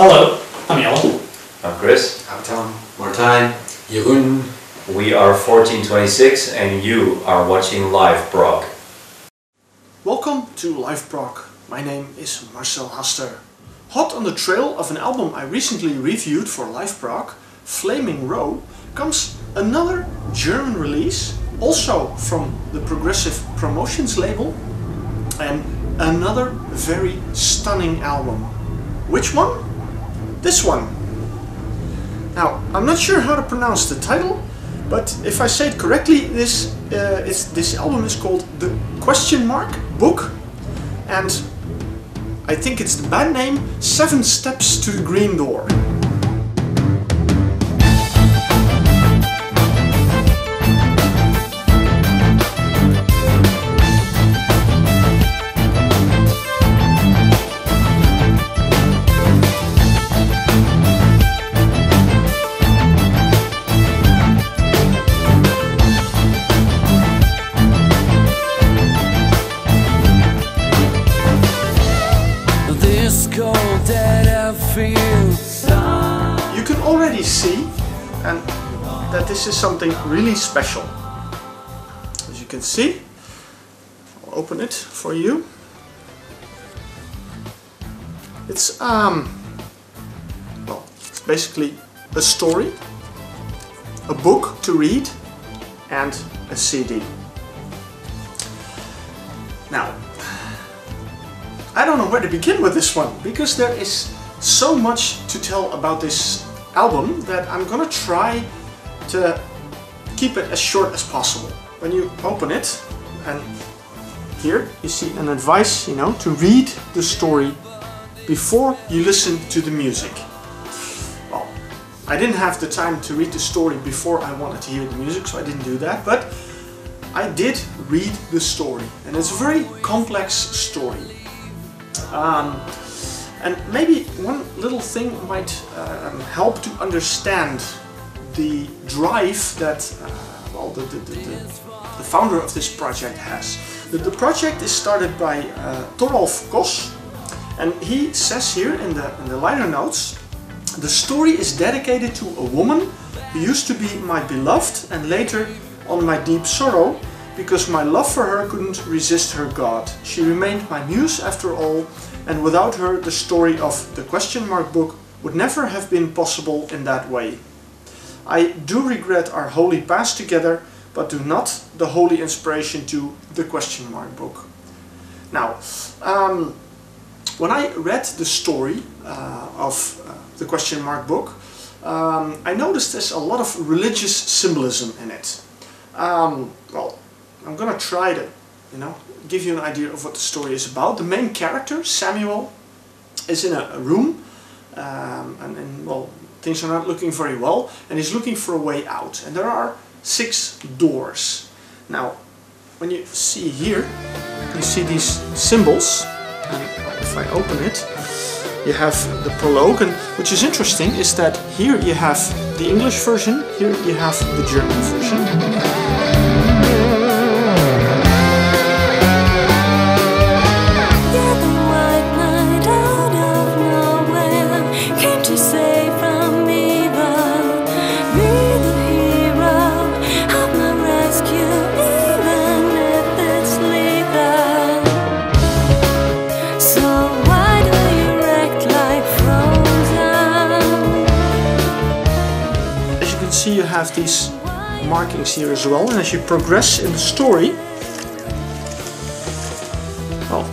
Hello, I'm Jelle. I'm Chris. I'm Tom. Martijn. Jeroen. We are 1426 and you are watching Live Prog. Welcome to Live Prog. My name is Marcel Haster. Hot on the trail of an album I recently reviewed for Live Prog, Flaming Row, comes another German release, also from the Progressive Promotions label, and another very stunning album. Which one? This one. Now, I'm not sure how to pronounce the title, but if I say it correctly, this album is called The Question Mark Book, and I think it's the band name 7 Steps to the Green Door. You can already see and that this is something really special. As you can see, I'll open it for you. It's it's basically a story, a book to read, and a CD. Now, I don't know where to begin with this one, because there is so much to tell about this album that I'm gonna try to keep it as short as possible. When you open it, and here you see an advice, to read the story before you listen to the music. Well, I didn't have the time to read the story before I wanted to hear the music, so I didn't do that, but I did read the story, and it's a very complex story. And maybe one little thing might help to understand the drive that the founder of this project has. The project is started by Toralf Kos, and he says here in the liner notes, the story is dedicated to a woman who used to be my beloved and later on my deep sorrow, because my love for her couldn't resist her God. She remained my muse after all, and without her the story of The Question Mark Book would never have been possible in that way. I do regret our holy past together, but do not the holy inspiration to The Question Mark Book. Now, when I read the story of The Question Mark Book, I noticed there's a lot of religious symbolism in it. I'm gonna try to, give you an idea of what the story is about. The main character, Samuel, is in a room, and things are not looking very well, and he's looking for a way out. And there are 6 doors. Now, when you see here, you see these symbols, and if I open it, you have the prologue, and which is interesting is that here you have the English version, here you have the German version. See, you have these markings here as well, and as you progress in the story,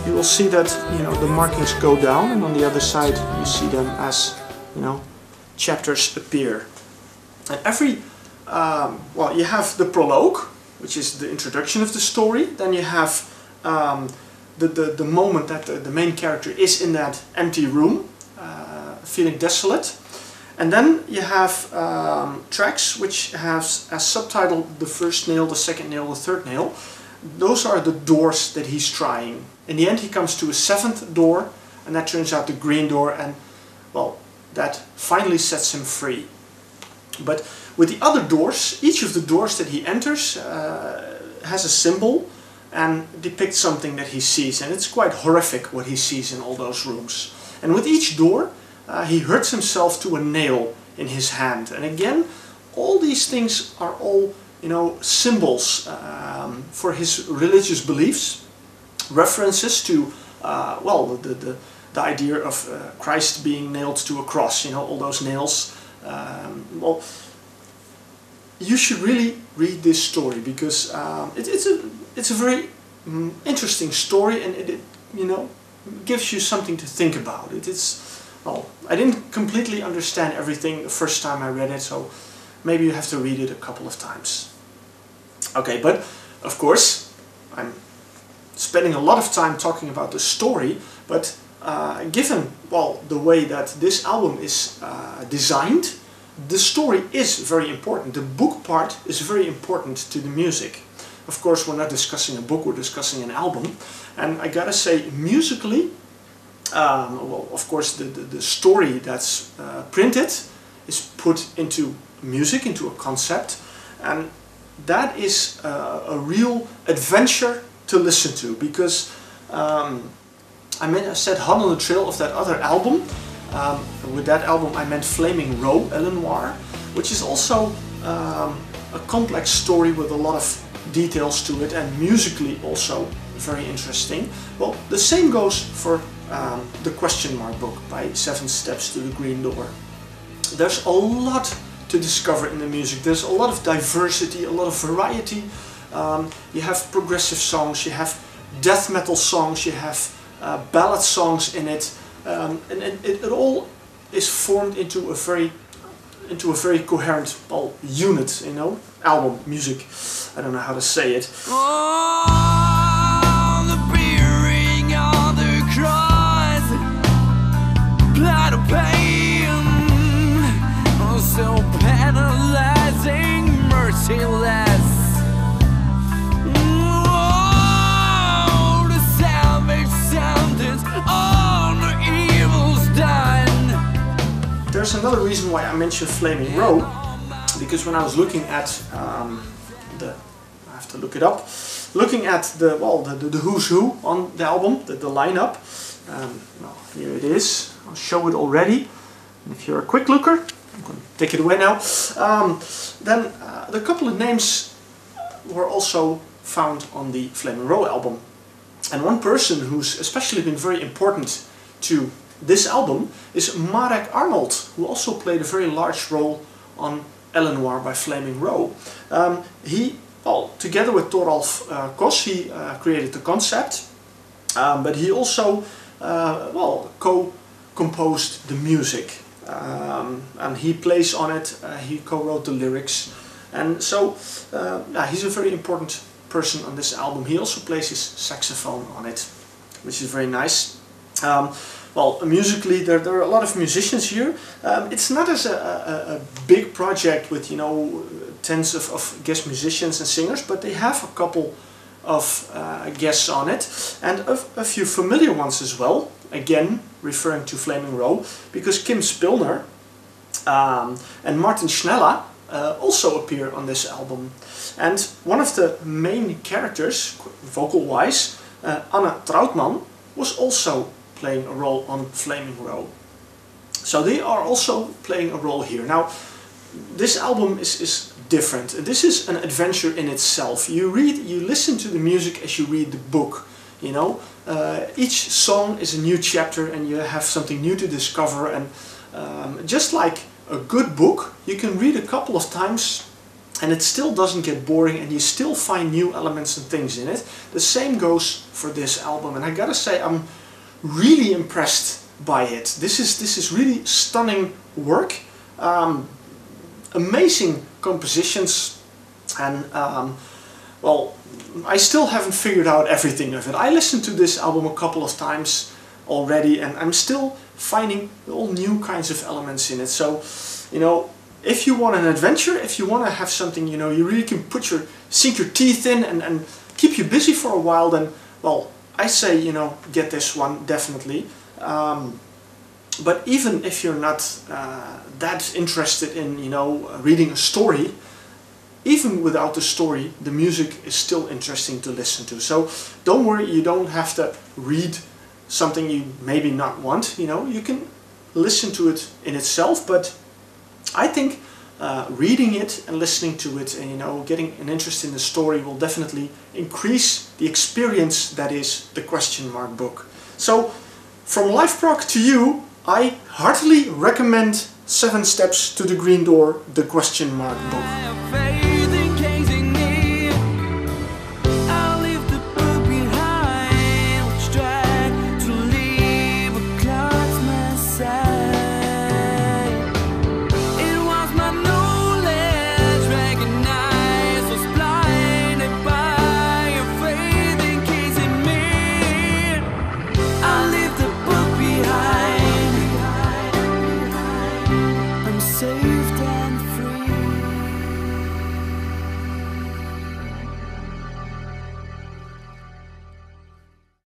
you will see that the markings go down, and on the other side you see them as chapters appear. And every you have the prologue, which is the introduction of the story. Then you have the moment that the main character is in that empty room, feeling desolate. And then you have tracks which have as subtitle the first nail, the second nail, the third nail. Those are the doors that he's trying. In the end he comes to a 7th door, and that turns out the green door, and that finally sets him free. But with the other doors, each of the doors that he enters has a symbol and depicts something that he sees, and it's quite horrific what he sees in all those rooms. And with each door he hurts himself to a nail in his hand. And again, all these things are all, you know, symbols for his religious beliefs, references to, well, the idea of Christ being nailed to a cross, you know, all those nails. Well, you should really read this story, because it's a very interesting story, and it, you know, gives you something to think about. Well, I didn't completely understand everything the first time I read it, so maybe you have to read it a couple of times. Okay, but of course I'm spending a lot of time talking about the story, but given, well, the way that this album is designed, the story is very important. The book part is very important to the music. Of course, we're not discussing a book, we're discussing an album. And I gotta say, musically, well, of course, the story that's printed is put into music, into a concept. And that is a real adventure to listen to, because I said Hot on the Trail of that other album. With that album I meant Flaming Row, Elinoire, which is also a complex story with a lot of details to it, and musically also very interesting. Well, the same goes for the Question Mark book by 7 Steps to the Green Door. There's a lot to discover in the music. There's a lot of diversity, a lot of variety. You have progressive songs, you have death metal songs, you have ballad songs in it, and it all is formed into a very coherent, well, unit, you know, album, music. I don't know how to say it. Oh, the bearing of the cross, blood of pain, oh, so penalizing, merciless. Oh, the savage sentence on the evils done. There's another reason why I mentioned Flaming Row, because when I was looking at I have to look it up, looking at the who's who on the album, the lineup. Well, here it is. I'll show it already. And if you're a quick looker, I'm going to take it away now. Then a couple of names were also found on the Flaming Row album. And one person who's especially been very important to this album is Marek Arnold, who also played a very large role on Elinoire by Flaming Row. He, well, together with Thoralf Kos, he created the concept, but he also, well, co-composed the music, and he plays on it. He co-wrote the lyrics, and so yeah, he's a very important person on this album. He also plays his saxophone on it, which is very nice. Well, musically, there are a lot of musicians here. It's not as a big project with, you know, tens of guest musicians and singers, but they have a couple of guests on it, and a few familiar ones as well. Again, referring to Flaming Row, because Kim Spilner and Martin Schnella also appear on this album. And one of the main characters, vocal-wise, Anna Trautmann, was also playing a role on Flaming Row. So they are also playing a role here. Now, this album is different. This is an adventure in itself. You listen to the music as you read the book. You know, each song is a new chapter, and you have something new to discover. And just like a good book, you can read a couple of times, and it still doesn't get boring, and you still find new elements and things in it. The same goes for this album, and I gotta say, I'm really impressed by it. This is really stunning work, amazing compositions, and well, I still haven't figured out everything of it. I listened to this album a couple of times already, and I'm still finding all new kinds of elements in it. So, you know, if you want an adventure, if you want to have something, you know, you really can sink your teeth in and keep you busy for a while, then, well, I say, you know, get this one, definitely. But even if you're not that interested in, you know, reading a story, even without the story, the music is still interesting to listen to. So don't worry, you don't have to read something you maybe not want, you know. You can listen to it in itself, but I think reading it and listening to it and, you know, getting an interest in the story will definitely increase the experience that is the question mark book. So from Live Prog to you, I heartily recommend 7 Steps to the Green Door, the question mark book.